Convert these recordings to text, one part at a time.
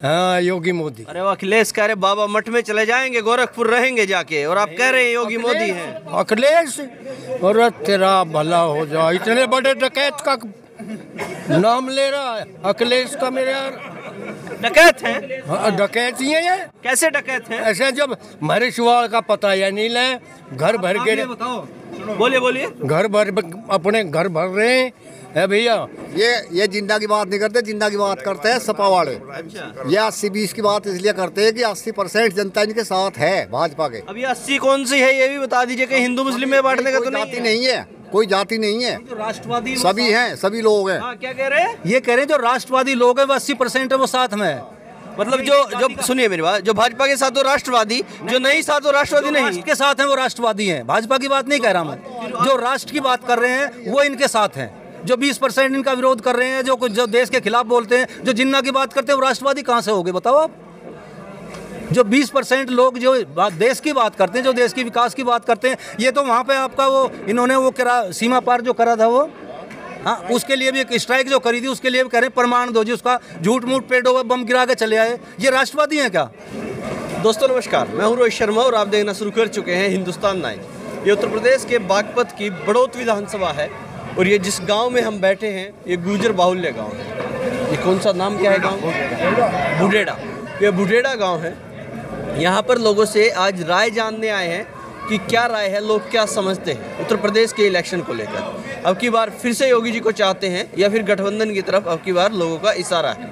हाँ, योगी मोदी। अरे वो अखिलेश कह रहे बाबा मठ में चले जाएंगे, गोरखपुर रहेंगे जाके, और आप कह रहे हैं योगी मोदी हैं। अखिलेश, और तेरा भला हो जाए, इतने बड़े डकैत का नाम ले रहा है अखिलेश का। मेरे यार डकैत हैं? हाँ, डकैत ही है ये। कैसे डकैत हैं? ऐसे जब महेशवाड़ का पता या नहीं ले, घर भर के बताओ, बोलिए बोलिए। घर भर अपने घर भर रहे हैं भैया। ये जिंदा की बात नहीं करते, जिंदा की बात करते हैं सपा वाले। ये 80-20 की बात इसलिए करते हैं कि 80% जनता इनके साथ है भाजपा के। अब ये 80 कौन सी है ये भी बता दीजिए, कि हिंदू मुस्लिम में बांटने का तो नहीं है, कोई जाति नहीं है, राष्ट्रवादी सभी हैं, सभी लोग हैं। हाँ, क्या कह रहे हैं? ये कह रहे हैं जो राष्ट्रवादी लोग हैं वो 80% है, वो साथ में है। मतलब जो सुनिए मेरी बात, जो भाजपा के साथ वो राष्ट्रवादी, जो नहीं साथ वो राष्ट्रवादी नहीं। राष्ट्र के साथ हैं वो राष्ट्रवादी हैं, भाजपा की बात नहीं कह रहा मैं। जो राष्ट्र की बात कर रहे हैं वो इनके साथ हैं। जो 20% इनका विरोध कर रहे हैं, जो देश के खिलाफ बोलते हैं, जो जिन्ना की बात करते हैं, वो राष्ट्रवादी कहाँ से हो गए बताओ आप? जो 20% लोग जो देश की बात करते हैं, जो देश की विकास की बात करते हैं, ये तो वहाँ पे आपका वो इन्होंने वो करा, सीमा पार जो करा था वो, हाँ, उसके लिए भी एक स्ट्राइक जो करी थी, उसके लिए भी कह रहे हैं प्रमाण दो जी, उसका झूठ मूठ पेड़ों पर बम गिरा के चले आए। ये राष्ट्रवादी हैं क्या? दोस्तों नमस्कार, मैं हूँ रोहित शर्मा और आप देखना शुरू कर चुके हैं हिंदुस्तान नाइन। ये उत्तर प्रदेश के बागपत की बड़ौत विधानसभा है और ये जिस गांव में हम बैठे हैं ये गुजर बाहुल्य गांव है। ये कौन सा नाम क्या है गांव? बुढेड़ा। ये बुढेड़ा गांव है। यहाँ पर लोगों से आज राय जानने आए हैं कि क्या राय है, लोग क्या समझते हैं उत्तर प्रदेश के इलेक्शन को लेकर। अब की बार फिर से योगी जी को चाहते हैं या फिर गठबंधन की तरफ अब की बार लोगों का इशारा है।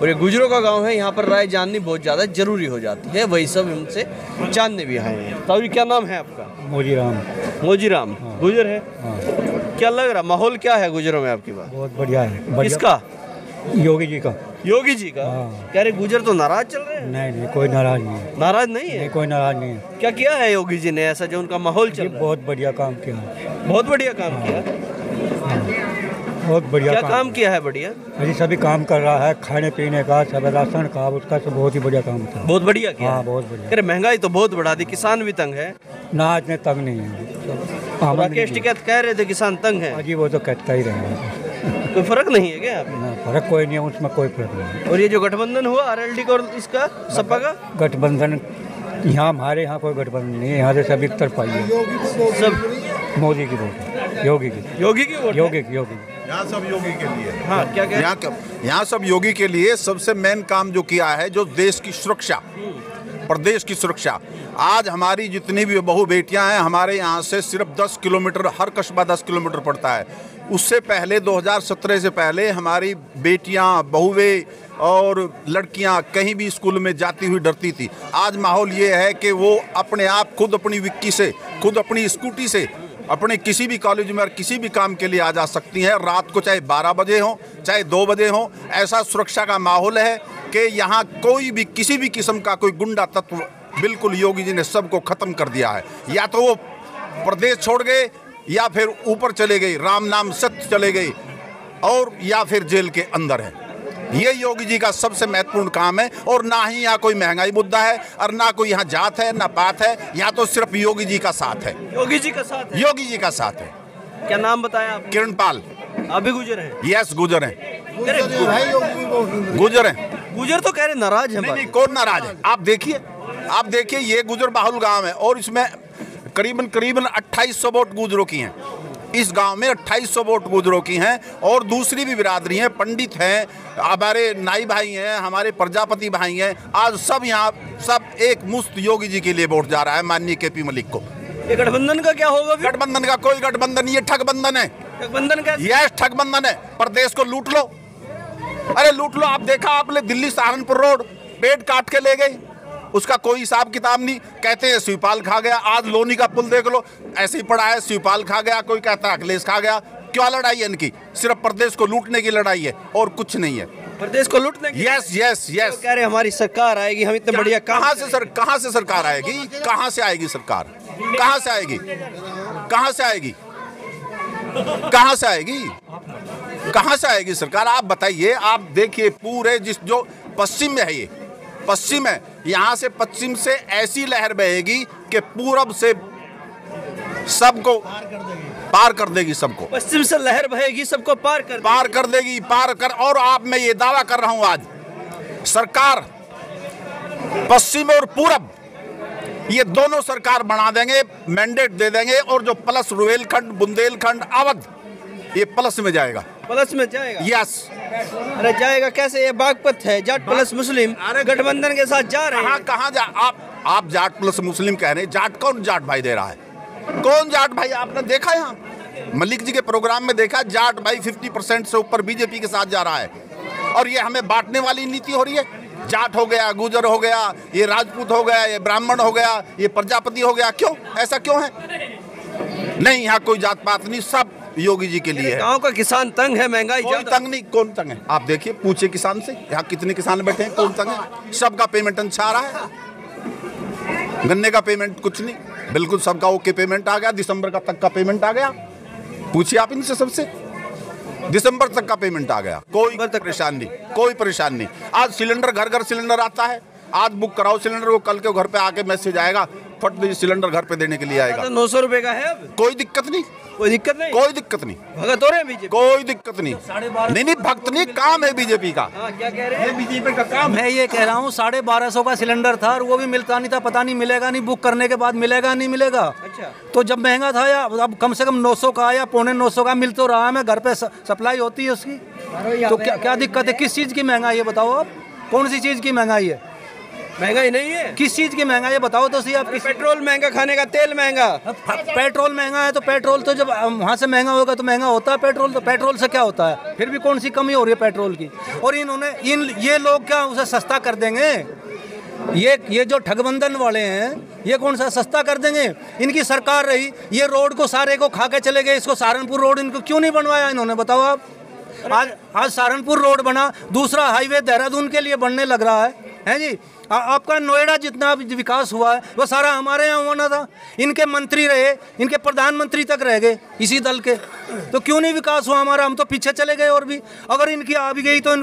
और ये गुजरों का गांव है, यहाँ पर राय जाननी बहुत ज़्यादा जरूरी हो जाती है, वही सब हमसे जानने भी आए हैं। तो क्या नाम है आपका? मोजीराम। मोजीराम। हाँ। गुजर है? हाँ। क्या लग रहा, माहौल क्या है गुजरों में आपकी बात? बहुत बढ़िया है। किसका? योगी जी का। योगी जी का? हाँ। कह रहे गुजर तो नाराज चल रहे हैं। नहीं, कोई नाराज नहीं है। नाराज नहीं है? नहीं, कोई नाराज नहीं है। क्या किया है योगी जी ने ऐसा जो उनका माहौल चल रहा है? बहुत बढ़िया काम किया। बहुत बढ़िया काम किया। बहुत बढ़िया। क्या काम किया है? बढ़िया। अभी सभी काम कर रहा है, खाने पीने का, सब राशन का, उसका सब बहुत ही बढ़िया काम था। बहुत बढ़िया किया। हाँ, बहुत बढ़िया। अरे महंगाई तो बहुत बढ़ा दी, किसान भी तंग है ना, इतने तंग नहीं है। राकेश टिकैत कह रहे थे किसान तंग है। जी, वो तो कहता ही रहेगा। कोई फर्क नहीं है क्या? फर्क कोई नहीं है उसमें, कोई फर्क नहीं। और ये जो गठबंधन हुआ आरएलडी का और इसका सपा का गठबंधन, यहाँ हमारे यहाँ कोई गठबंधन नहीं है। यहाँ से सभी तरफ आई है, सब मोदी की वोट है, योगी की वोट, योगी की। यहाँ सब योगी के लिए। हाँ, क्या कह? यहाँ सब योगी के लिए सबसे मेन काम जो किया है, जो देश की सुरक्षा, प्रदेश की सुरक्षा। आज हमारी जितनी भी बहू बेटियां हैं, हमारे यहाँ से सिर्फ 10 किलोमीटर, हर कस्बा 10 किलोमीटर पड़ता है। उससे पहले 2017 से पहले हमारी बेटियां, बहुएं और लड़कियां कहीं भी स्कूल में जाती हुई डरती थी। आज माहौल ये है कि वो अपने आप खुद अपनी विक्की से, खुद अपनी स्कूटी से अपने किसी भी कॉलेज में और किसी भी काम के लिए आ जा सकती हैं। रात को चाहे 12 बजे हो, चाहे 2 बजे हो, ऐसा सुरक्षा का माहौल है कि यहाँ कोई भी किसी भी किस्म का कोई गुंडा तत्व, बिल्कुल योगी जी ने सबको खत्म कर दिया है। या तो वो प्रदेश छोड़ गए या फिर ऊपर चले गए, राम नाम सत्य चले गए, और या फिर जेल के अंदर है। ये योगी जी का सबसे महत्वपूर्ण काम है। और ना ही यहाँ कोई महंगाई मुद्दा है और ना कोई यहाँ जात है, ना पात है। यहाँ तो सिर्फ योगी जी का साथ है। योगी जी का साथ है? योगी जी का साथ है। क्या नाम बताया आप? किरण पाल। अभी गुजर है? यस, गुजर है। गुजर है। गुजर तो कह रहे नाराज है। नहीं, कौन नाराज है? आप देखिए ये गुजर बाहुल गांव है और इसमें करीबन 2800 वोट गुजरों की हैं। इस गांव में 2800 वोट गुजरों की हैं और दूसरी भी बिरादरी हैं, पंडित हैं, हमारे नाई भाई हैं, हमारे प्रजापति भाई हैं। आज सब यहाँ सब एक मुश्त योगी जी के लिए वोट जा रहा है, माननीय केपी मलिक को। ये गठबंधन का क्या होगा? गठबंधन का कोई गठबंधन, ये ठगबंधन है। ठगबंधन का? यस, ठगबंधन है। प्रदेश को लूट लो, अरे लूट लो। आप देखा आपने दिल्ली सहारनपुर रोड पेड़ काट के ले गई, उसका कोई हिसाब किताब नहीं। कहते हैं शिवपाल खा गया। आज लोनी का पुल देख लो, ऐसे ही पड़ा है, शिवपाल खा गया, कोई कहता है अखिलेश खा गया। क्या लड़ाई है इनकी? सिर्फ प्रदेश को लूटने की लड़ाई है और कुछ नहीं है। प्रदेश को लूटने की? Yes yes yes. तो कह रहे हमारी सरकार आएगी, हम इतने बढ़िया काम। कहाँ से सरकार आएगी? कहाँ से आएगी सरकार? कहाँ से आएगी? कहाँ से आएगी? कहाँ से आएगी? कहाँ से आएगी सरकार? आप बताइए। आप देखिए पूरे जो पश्चिम में है, ये पश्चिम है, यहाँ से पश्चिम से ऐसी लहर बहेगी कि पूरब से सबको पार कर देगी। सबको पश्चिम से लहर बहेगी, सबको पार कर देगी। और आप, मैं ये दावा कर रहा हूँ आज सरकार पश्चिम और पूरब ये दोनों सरकार बना देंगे, मैंडेट दे देंगे, और जो प्लस रुहेलखंड, बुंदेलखंड, अवध ये प्लस में जाएगा। प्लस में जाएगा? यस। अरे जाएगा कैसे? ये बागपत है, जाट प्लस मुस्लिम गठबंधन के साथ जा रहे हैं। कहाँ जा आप जाट प्लस मुस्लिम कह रहे हैं। जाट कौन जाट भाई दे रहा है? कौन जाट भाई? आपने देखा यहाँ मलिक जी के प्रोग्राम में देखा, जाट भाई 50% से ऊपर बीजेपी के साथ जा रहा है, और ये हमें बांटने वाली नीति हो रही है। जाट हो गया, गुजर हो गया, ये राजपूत हो गया, ये ब्राह्मण हो गया, ये प्रजापति हो गया। क्यों? ऐसा क्यों है? नहीं, यहाँ कोई जात पात नहीं, सब योगी जी के लिए है। गांव का किसान तंग है, महंगाई ज्यादा। तंग नहीं, कौन तंग है? आप देखिए, पूछे किसान से, यहाँ कितने किसान बैठे हैं, कौन तंग है? सबका पेमेंट अच्छा आ रहा है। गन्ने का पेमेंट कुछ नहीं, बिल्कुल सबका ओके पेमेंट आ गया। दिसंबर का तक का पेमेंट आ गया। पूछिए आप इनसे, सबसे दिसंबर तक का पेमेंट आ गया। कोई परेशान नहीं, कोई परेशान नहीं। आज सिलेंडर घर घर सिलेंडर आता है। आज बुक कराओ सिलेंडर, वो कल के घर पे आके मैसेज आएगा, फट दीजिए सिलेंडर घर पे देने के लिए आएगा। 900 रुपए का है अब। कोई दिक्कत नहीं, कोई दिक्कत नहीं, कोई दिक्कत नहीं। भगत हो रहे हैं बीजेपी? कोई दिक्कत नहीं। नहीं, भक्त नहीं, काम है बीजेपी का। क्या कह रहे हैं? बीजेपी का काम। मैं ये कह रहा हूँ 1250 का सिलेंडर था और वो भी मिलता नहीं था। पता नहीं मिलेगा नहीं, बुक करने के बाद मिलेगा नहीं मिलेगा। अच्छा। तो जब महंगा था, या अब कम से कम 900 का या 950 का मिल तो रहा है, मैं घर पे सप्लाई होती है उसकी। तो क्या दिक्कत है? किस चीज़ की महंगाई है बताओ आप? कौन सी चीज़ की महंगाई है? महंगाई नहीं है। किस चीज़ की महंगाई है बताओ तो सही आप। पेट्रोल महंगा, खाने का तेल महंगा। पेट्रोल महंगा है तो पेट्रोल तो जब वहाँ से महंगा होगा तो महंगा होता है पेट्रोल। तो पेट्रोल से क्या होता है? फिर भी कौन सी कमी हो रही है पेट्रोल की? और ये लोग क्या उसे सस्ता कर देंगे? ये जो ठगबंधन वाले हैं, ये कौन सा सस्ता कर देंगे? इनकी सरकार रही, ये रोड को सारे को खा के चले गए। इसको सहारनपुर रोड इनको क्यों नहीं बनवाया इन्होंने, बताओ आप? आज सहारनपुर रोड बना, दूसरा हाईवे देहरादून के लिए बनने लग रहा है जी। आपका नोएडा जितना विकास हुआ है वो सारा हमारे यहाँ होना था। इनके मंत्री रहे, इनके प्रधानमंत्री तक रह गए इसी दल के, तो क्यों नहीं विकास हुआ हमारा? हम तो पीछे चले गए। और भी अगर इनकी आ भी गई तो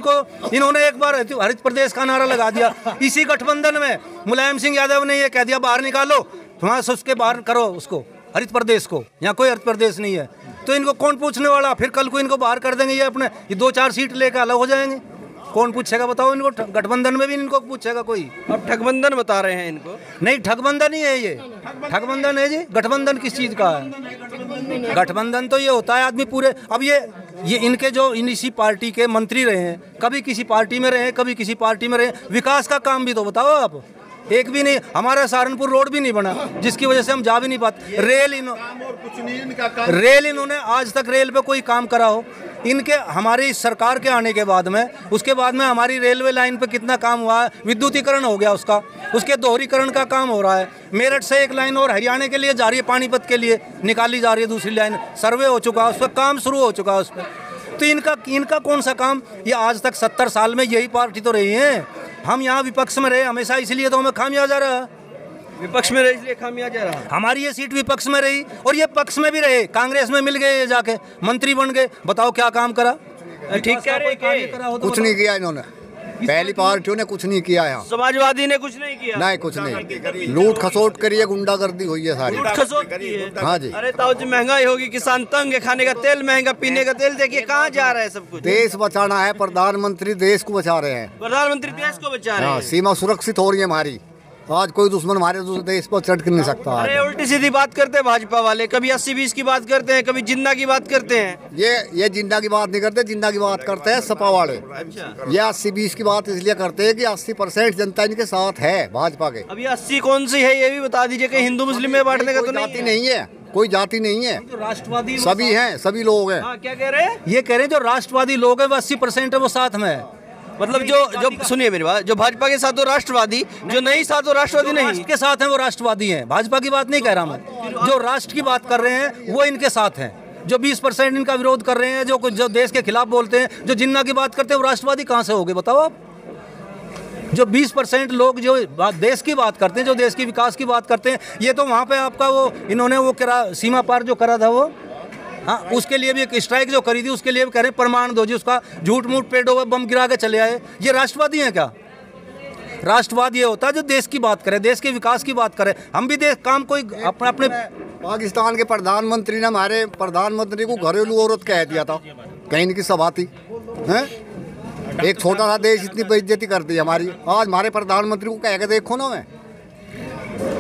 इन्होंने एक बार हरित प्रदेश का नारा लगा दिया। इसी गठबंधन में मुलायम सिंह यादव ने ये कह दिया, बाहर निकालो, वहाँ से उसके बाहर करो उसको, हरित प्रदेश को। यहाँ कोई हरित प्रदेश नहीं है, तो इनको कौन पूछने वाला? फिर कल को इनको बाहर कर देंगे, ये 2-4 सीट लेकर अलग हो जाएंगे। कौन पूछेगा बताओ इनको? गठबंधन में भी इनको पूछेगा कोई? अब ठगबंधन बता रहे हैं इनको। नहीं, ठगबंधन ही है ये। ठगबंधन है जी। गठबंधन किस चीज़ का है? गठबंधन तो ये होता है आदमी पूरे। अब ये इनके जो इसी पार्टी के मंत्री रहे हैं, कभी किसी पार्टी में रहे, कभी किसी पार्टी में रहे। विकास का काम भी तो बताओ आप। एक भी नहीं। हमारा सहारनपुर रोड भी नहीं बना, जिसकी वजह से हम जा भी नहीं पाते। रेल इन्होंने आज तक रेल पे कोई काम करा हो? इनके हमारी सरकार के आने के बाद में, उसके बाद में हमारी रेलवे लाइन पे कितना काम हुआ है? विद्युतीकरण हो गया उसका, उसके दोहरीकरण का काम हो रहा है। मेरठ से एक लाइन और हरियाणा के लिए जा रही है, पानीपत के लिए निकाली जा रही है दूसरी लाइन। सर्वे हो चुका है, उस पर काम शुरू हो चुका है उस पर। तो इनका कौन सा काम? ये आज तक 70 साल में यही पार्टी तो रही है। हम यहाँ विपक्ष में रहे हमेशा, इसलिए तो हमें खामियाजा रहा। विपक्ष में रहे इसलिए खामियाजा रहा। हमारी ये सीट विपक्ष में रही और ये पक्ष में भी रहे। कांग्रेस में मिल गए, ये जाके मंत्री बन गए। बताओ क्या काम करा? ठीक कह रहे हैं। कुछ नहीं किया इन्होंने। पहली पार्टियों ने कुछ नहीं किया यहाँ। समाजवादी ने कुछ नहीं किया। नहीं, कुछ नहीं। लूट खसोट करी है, गुंडागर्दी हुई है सारी। लूट खसोट की है। हाँ जी। अरे ताऊ जी, महंगाई होगी, किसान तंग है, खाने का तेल महंगा, पीने का तेल देखिए कहाँ जा रहा है सब कुछ। देश बचाना है, प्रधानमंत्री देश को बचा रहे हैं। प्रधानमंत्री देश को बचा रहे हैं। सीमा सुरक्षित हो रही है हमारी। आज कोई दुश्मन हमारे देश पर चढ़ नहीं सकता। अरे उल्टी सीधी बात करते हैं भाजपा वाले। कभी 80-20 की बात करते हैं, कभी जिन्ना की बात करते हैं। ये जिन्ना की बात नहीं करते, जिन्ना की बात करते हैं सपा वाले। ये 80-20 की बात इसलिए करते हैं कि 80% जनता इनके साथ है भाजपा के। अभी 80 कौन सी है ये भी बता दीजिए। कि हिंदू मुस्लिम में बांटने का तो नहीं है, कोई जाति नहीं है, राष्ट्रवादी सभी हैं, सभी लोग हैं। क्या कह रहे हैं? ये कह रहे हैं जो राष्ट्रवादी लोग हैं वो 80% है, वो साथ में है। मतलब जो सुनिए मेरी बात, जो भाजपा के साथ हो राष्ट्रवादी, जो नहीं साथ हो राष्ट्रवादी नहीं। राष्ट्र के साथ हैं वो राष्ट्रवादी हैं। भाजपा की बात नहीं कह रहा मैं। जो राष्ट्र की बात कर रहे हैं वो इनके साथ हैं। जो 20% इनका विरोध कर रहे हैं, जो देश के खिलाफ बोलते हैं, जो जिन्ना की बात करते हैं, वो राष्ट्रवादी कहाँ से हो गए बताओ आप? जो 20% लोग जो देश की बात करते हैं, जो देश की विकास की बात करते हैं, ये तो वहाँ पे आपका वो इन्होंने वो सीमा पार जो करा था वो, हाँ, उसके लिए भी एक स्ट्राइक जो करी थी, उसके लिए भी कह रहे हैं प्रमाण दो जी उसका। झूठ मूठ पेड़ों पर बम गिरा के चले आए। ये राष्ट्रवादी हैं क्या? राष्ट्रवाद ये होता है जो देश की बात करे, देश के विकास की बात करे। हम भी देश काम कोई अपने पाकिस्तान के प्रधानमंत्री ने हमारे प्रधानमंत्री को घरेलू औरत कह दिया था, कहीं की सभा थी हैं। एक छोटा सा देश इतनी बेइज्जती कर दी हमारी। आज हमारे प्रधानमंत्री को कह के देखो ना। मैं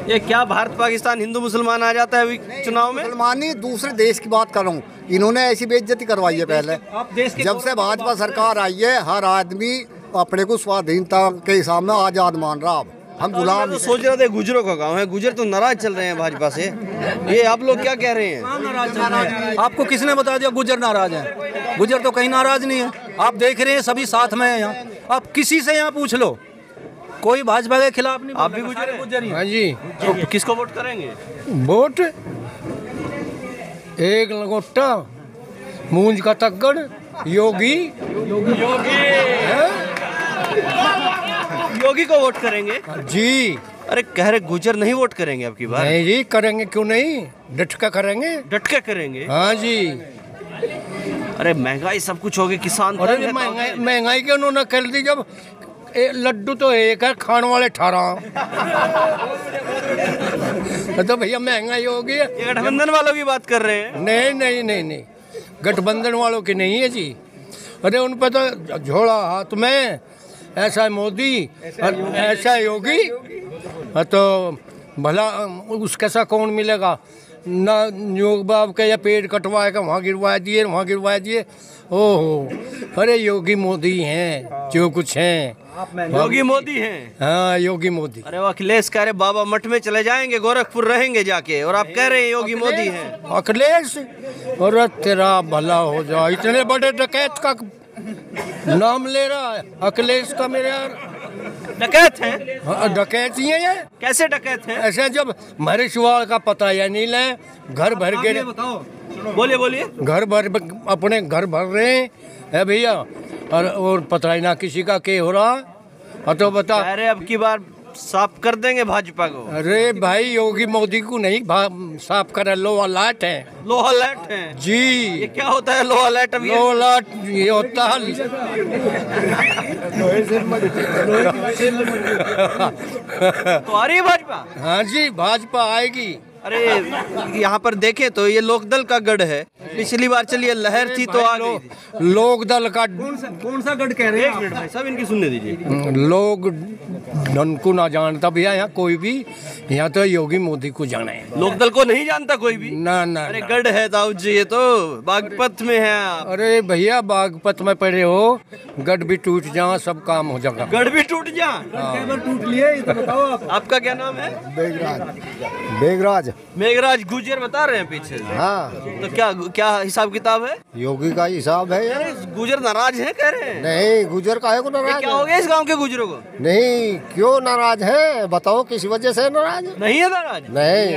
ये क्या भारत पाकिस्तान हिंदू मुसलमान आ जाता है अभी चुनाव में? मुसलमान नहीं, दूसरे देश की बात कर रहा हूँ। इन्होंने ऐसी बेइज्जती करवाई है पहले। जब से भाजपा सरकार आई है हर आदमी अपने को स्वाधीनता के हिसाब में आजाद मान रहा। अब हम गुलाम तो सोच रहे थे गुजरों का गांव है, गुजर तो नाराज चल रहे हैं भाजपा से। ये आप लोग क्या कह रहे हैं? आपको किसने बता दिया गुजर नाराज है? गुजर तो कहीं नाराज नहीं है। आप देख रहे हैं सभी साथ में हैं यहाँ। आप किसी से यहाँ पूछ लो, कोई भाजपा के खिलाफ नहीं। आप भी गुजर हैं? हाँ जी। तो किसको वोट करेंगे? वोट एक लंगोटा मूंज का तक्कड़ योगी। योगी को वोट करेंगे जी। अरे कह रहे गुजर नहीं वोट करेंगे आपकी बार? नहीं जी, करेंगे क्यों नहीं, डट के करेंगे। डट के करेंगे? हाँ जी। अरे महंगाई सब कुछ हो गई, किसान अरे महंगाई क्यों उन्होंने कर दी? जब लड्डू तो एक है, खाने वाले 18। तो भैया महंगाई हो गई है। गठबंधन वालों की बात कर रहे हैं? नहीं नहीं नहीं नहीं, गठबंधन वालों की नहीं है जी। अरे उन पर तो झोला हाथ में, ऐसा मोदी ऐसा योगी। तो भला उसके साथ कौन मिलेगा ना? योग बाब के या पेड़ कटवाएगा, वहाँ गिरवा दिए, वहाँ गिरवा दिए। ओहो, अरे योगी मोदी हैं जो कुछ हैं। योगी मोदी हैं? हाँ योगी मोदी। अरे वो अखिलेश कह रहे बाबा मठ में चले जाएंगे, गोरखपुर रहेंगे जाके, और आप कह रहे हैं योगी मोदी हैं। अखिलेश, अरे तेरा भला हो जाए, इतने बड़े डकैत का नाम ले रहा है अखिलेश का। मेरे यार डकैत है? हाँ, डकैत ही है ये। कैसे डकैत है? ऐसे जब महेशवाड़ का पता या नहीं ले, घर भर के बोलिए बोलिए। घर भर अपने घर भर रहे हैं भैया, और पता ही ना किसी का क्या हो रहा। तो बता, अरे अब की बार साफ कर देंगे भाजपा को। अरे भाई योगी मोदी को नहीं साफ करे, लोहा लाट है। लोहा लाट है जी। ये क्या होता है लोहा लाट? अब लोहा लाट ये होता है तो आ रही है भाजपा? हाँ जी, भाजपा आएगी। अरे यहाँ पर देखें तो ये लोकदल का गढ़ है। पिछली बार चलिए लहर थी तो आ गई। लोकदल का कौन सा गढ़ कह रहे हैं? एक मिनट भाई सब इनकी सुनने दीजिए। लोग धन को ना जानता भैया यहाँ कोई भी, यहाँ तो योगी मोदी को जाना है। लोकदल को नहीं जानता कोई भी? ना ना। अरे गढ़ है दाऊद जी, ये तो बागपत में है आप। अरे भैया बागपत में पड़े हो, गढ़ भी टूट जा सब काम हो जाएगा। गढ़ भी टूट जा? टूट लिए तो बताओ आप। आपका क्या नाम है? बेगराज। मेघराज गुजर बता रहे हैं पीछे से। हाँ, तो क्या हिसाब किताब है? योगी का हिसाब है यार। गुजर नाराज है कह रहे हैं? नहीं, गुजर काहे को नाराज? क्या हो गया इस गांव के गुजरों को? नहीं, क्यों नाराज है बताओ, किस वजह से नाराज? नहीं है नाराज? नहीं,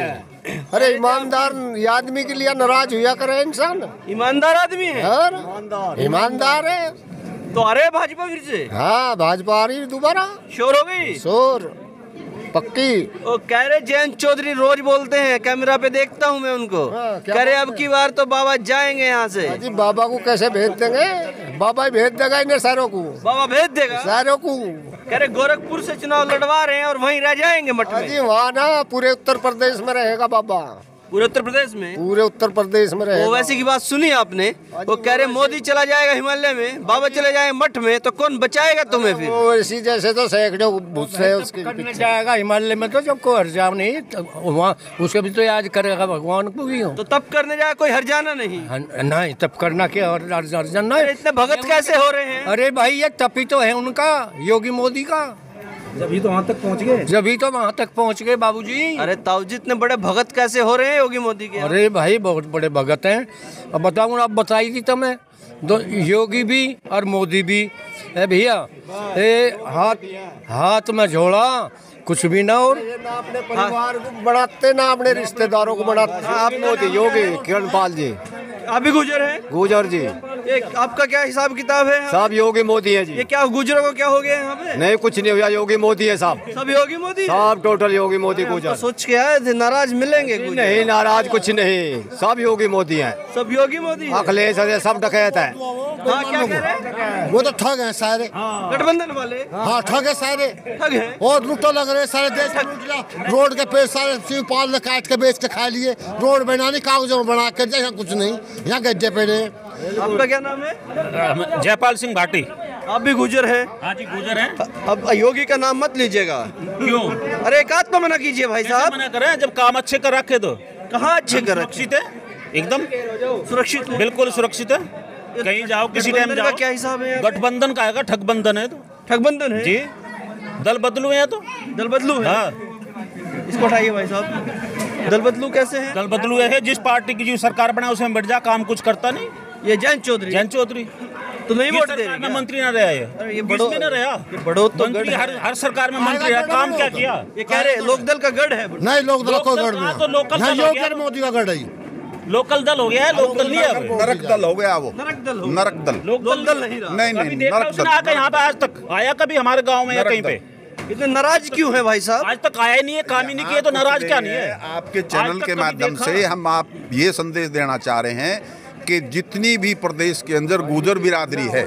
अरे ईमानदार आदमी के लिए नाराज हुआ करे इंसान। ईमानदार आदमी है? ईमानदार है तो अरे भाजपा फिर से? हाँ, भाजपा आ रही दोबारा। शोर हो गई? शोर पक्की। वो कह रहे जयंत चौधरी रोज बोलते हैं, कैमरा पे देखता हूँ मैं उनको। हाँ, कह रहे अब की बार तो बाबा जाएंगे यहाँ से। जी, बाबा को कैसे भेज देंगे? बाबा ही भेज देगा इन्हें सारों को। बाबा भेज देगा सारों को। कह रहे गोरखपुर से चुनाव लड़वा रहे हैं और वहीं रह जाएंगे मठ में। जी वहाँ ना पूरे उत्तर प्रदेश में रहेगा बाबा। पूरे उत्तर प्रदेश में? पूरे उत्तर प्रदेश में रहेगा। वो वैसे की बात सुनी आपने? वो कह रहे मोदी चला जाएगा हिमालय में, बाबा चले जाएंगे मठ में, तो कौन बचाएगा तुम्हें फिर? वो इसी जैसे तो सैकड़ों भूसे उसके करने जाएगा हिमालय में, तो जब कोई हरजाम नहीं वहाँ उसे भी तो याद करेगा भगवान को भी। तो तब करने जाए कोई हरजाना नहीं? नहीं, तब करना क्या अर्जन नहीं। इतने भगत कैसे हो रहे हैं? अरे भाई ये तभी तो है उनका, योगी मोदी का। जब तो वहाँ तक पहुँच गए। जब तो वहाँ तक पहुँच गए बाबूजी। अरे ताऊजी इतने बड़े भगत कैसे हो रहे हैं योगी मोदी के? अरे भाई बहुत बड़े भगत हैं। अब बताऊँ, आप बताई थी तो मैं दो, योगी भी और मोदी भी है भैया। हाथ में झोला कुछ भी ना, और ना अपने परिवार को बढ़ाते ना अपने रिश्तेदारों को बढ़ाते। आप मोदी योगी किरणपाल जी। आप भी गुजर हैं? गुजर जी। एक आपका क्या हिसाब किताब है? सब योगी मोदी है जी। ये क्या गुजरों को क्या हो गया यहाँ पे? नहीं, कुछ नहीं हुआ, योगी मोदी है साहब। सब योगी मोदी? सब टोटल योगी मोदी गुजर। तो सोच के आए थे नाराज मिलेंगे गुजर? नहीं, नाराज कुछ नहीं, सब योगी मोदी है। सब योगी मोदी? अखिलेश सब डकैत है। हाँ, क्या कह रहे हैं? वो तो ठग है सारे, गठबंधन वाले। हाँ ठग है सारे, ठग है और लुटो लग रहे सारे देश में लूट लिया। रोड के पे सारे शिवपाल ने काट के बेच के खा लिए। रोड बनाने कागजों में बना के, यहाँ कुछ नहीं, यहाँ गड्ढे पे। आपका क्या नाम है? जयपाल सिंह भाटी। आप भी गुजर हैं? हाँ जी गुजर हैं। अब योगी का नाम मत लीजिएगा। क्यों? अरे एक आध तो मना कीजिए भाई साहब। मना करें जब काम अच्छे कर रखे तो। कहाँ अच्छे कर रखे? सुरक्षित है एकदम सुरक्षित है? बिल्कुल सुरक्षित है। कहीं जाओ किसी टाइम गठबंधन का जाओ। क्या हिसाब है? गठबंधन का है, ठगबंधन है तो। ठगबंधन है जी दल बदलू है तो। दल बदलू है। हाँ इसको उठाइए भाई साहब। दल बदलू कैसे है? दल बदलू है जिस पार्टी की जो सरकार बना उसमें बैठ जा, काम कुछ करता नहीं। ये जयंत चौधरी। जयंत चौधरी तो नहीं किस वोट दे सरकार रहे में क्या? मंत्री ना रहा अरे है। ये बड़ो- किसमें ना रहा? ये बड़ो तो मंत्री गढ़ है। हर सरकार में मंत्री रहा, काम क्या किया? ये कह रहे लोकदल का गढ़ है। नहीं लोकदल को लोकदल गढ़ कहाँ तो लोकल नहीं, दल हो योगी गया। और मोदी का गढ़ है ये। लोकल दल हो गया है, लोकदल नहीं है अब। नरक दल हो गया वो। नरक दल हो। नरक दल। लोकदल नहीं रहा। नहीं कभी नहीं देखा नरक उसने दल। आकर यहाँ पे आज तक आया कभी हमारे गांव में या नरक कहीं दल। पे? इतने नाराज क्यों है भाई साहब? आज तक आया ही नहीं है, काम ही नहीं किया तो नाराज क्या नहीं है? आपके आज चैनल तक के कभी माध्यम देखा? से हम आप ये संदेश देना चाह रहे हैं कि जितनी भी प्रदेश के अंदर गुजर बिरादरी है,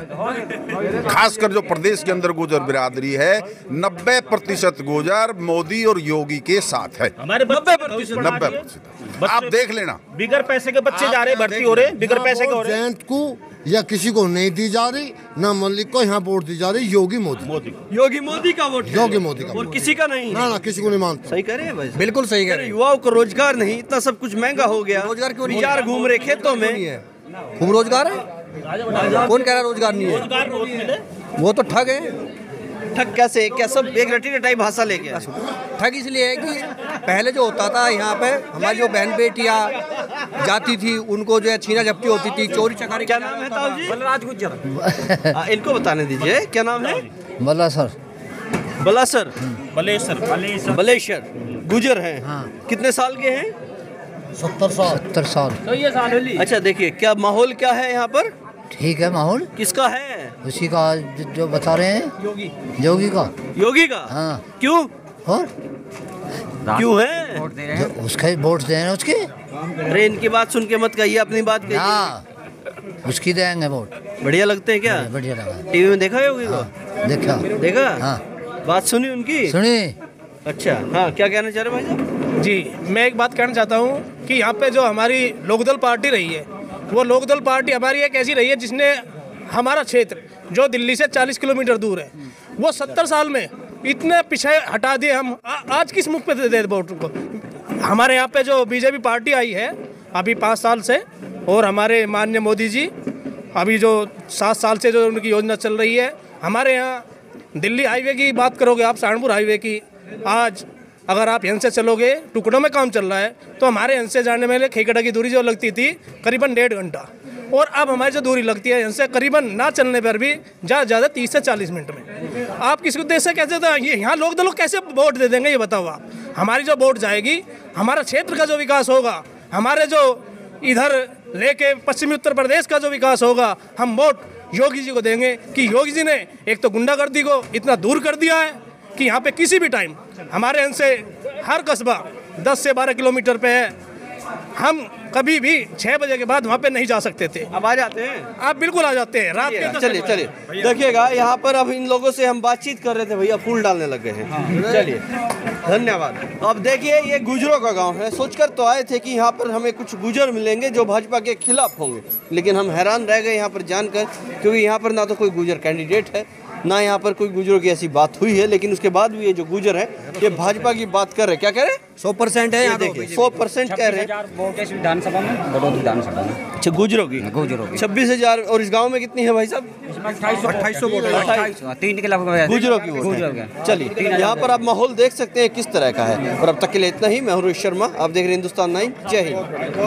खासकर जो प्रदेश के अंदर गुजर बिरादरी है, 90% गुजर मोदी और योगी के साथ है। हमारे 90%। 90%। आप देख लेना। बिगर पैसे के बच्चे जा रहे हैं, भर्ती हो रहे हैं, बिगर पैसे के हो रहे हैं। जयंत को या किसी को नहीं दी जा रही, ना मलिक को यहाँ वोट दी जा रही, योगी मोदी योगी मोदी का वोट है। योगी मोदी का और वोट। किसी का नहीं। ना ना किसी को नहीं मानते। सही कह रहे हैं भाई साहब? बिल्कुल सही कह अरे युवाओं को रोजगार नहीं, इतना सब कुछ महंगा हो गया। रोजगार क्यों नहीं? बेचार घूम रहे खेतों में। खूब रोजगार है। कौन कह रहा रोजगार नहीं है? रोजगार बहुत मिले। वो तो ठग है। ठग कैसे? क्या सब एक रटी रटाई भाषा लेके आए? ठग इसलिए है कि पहले जो होता था यहाँ पे हमारी जो बहन बेटियाँ जाती थी उनको जो है छीना झपटी होती थी, चोरी चकारी। क्या नाम है ताऊ जी? बलराज गुज्जर। इनको बताने दीजिए क्या नाम है? बल्ला सर बलासर बलेसर बलेश्वर गुजर हैं। कितने साल के हैं? 70 साल। अच्छा देखिए क्या माहौल क्या है यहाँ पर? ठीक है माहौल किसका है? उसी का जो बता रहे हैं योगी का। योगी का। हाँ। क्यों और क्यों है? जो उसके वोट दे रहे हैं उसके। अरे इनकी बात सुन के मत कहिए, अपनी बात कहिए। हाँ उसकी देंगे वोट। बढ़िया लगते हैं क्या? बढ़िया लगा। टीवी में देखा योगी को? देखा देखा? हाँ बात सुनी उनकी? सुनी। अच्छा हाँ, क्या कहना चाह रहे भाई साहब? जी मैं एक बात कहना चाहता हूँ कि यहाँ पे जो हमारी लोकदल पार्टी रही है, वो लोकदल पार्टी हमारी एक ऐसी रही है जिसने हमारा क्षेत्र जो दिल्ली से 40 किलोमीटर दूर है, वो 70 साल में इतने पीछे हटा दिए। हम आज किस मुख पे दे वोट को? हमारे यहाँ पे जो बीजेपी पार्टी आई है अभी 5 साल से, और हमारे माननीय मोदी जी अभी जो 7 साल से जो उनकी योजना चल रही है, हमारे यहाँ दिल्ली हाईवे की बात करोगे आप, सहारनपुर हाईवे की, आज अगर आप यहाँ से चलोगे, टुकड़ों में काम चल रहा है, तो हमारे यहाँ से जाने में खेकड़ा की दूरी जो लगती थी करीबन 1.5 घंटा, और अब हमारी जो दूरी लगती है यहाँ से करीबन ना चलने पर भी ज़्यादा 30 से 40 मिनट में। आप किसी देश से कैसे तो ये यहाँ लोग लोग कैसे वोट दे देंगे ये बताओ आप? हमारी जो वोट जाएगी, हमारा क्षेत्र का जो विकास होगा, हमारे जो इधर लेके पश्चिमी उत्तर प्रदेश का जो विकास होगा, हम वोट योगी जी को देंगे कि योगी जी ने एक तो गुंडागर्दी को इतना दूर कर दिया है कि यहाँ पे किसी भी टाइम हमारे यहाँ से हर कस्बा 10 से 12 किलोमीटर पे है, हम कभी भी 6 बजे के बाद वहाँ पे नहीं जा सकते थे। अब आ जाते हैं? आप बिल्कुल आ जाते हैं रात के। चलिए चलिए देखिएगा, यहाँ पर अब इन लोगों से हम बातचीत कर रहे थे, भैया फूल डालने लग गए हैं। चलिए धन्यवाद। अब देखिए ये गुजरों का गांव है। सोचकर तो आए थे कि यहाँ पर हमें कुछ गुजर मिलेंगे जो भाजपा के खिलाफ होंगे, लेकिन हम हैरान रह गए यहाँ पर जानकर, क्योंकि यहाँ पर ना तो कोई गुजर कैंडिडेट है, ना यहाँ पर कोई गुजरों की ऐसी बात हुई है। लेकिन उसके बाद भी ये जो गुजर है ये भाजपा की बात कर रहे हैं। क्या कह रहे हैं? 100% है यहाँ। देखिए 100% कह रहे हैं विधानसभा में, बड़ौद विधानसभा में। अच्छा गुजरों की 26,000। और इस गांव में कितनी है भाई साहब? 2800 वोट, 3 के लगभग गुजरों की वोट। चलिए यहाँ पर आप माहौल देख सकते हैं किस तरह का है। और अब तक के लिए इतना ही। मैं हूं रोहित शर्मा, आप देख रहे हैं हिंदुस्तान 9। जय हिंद।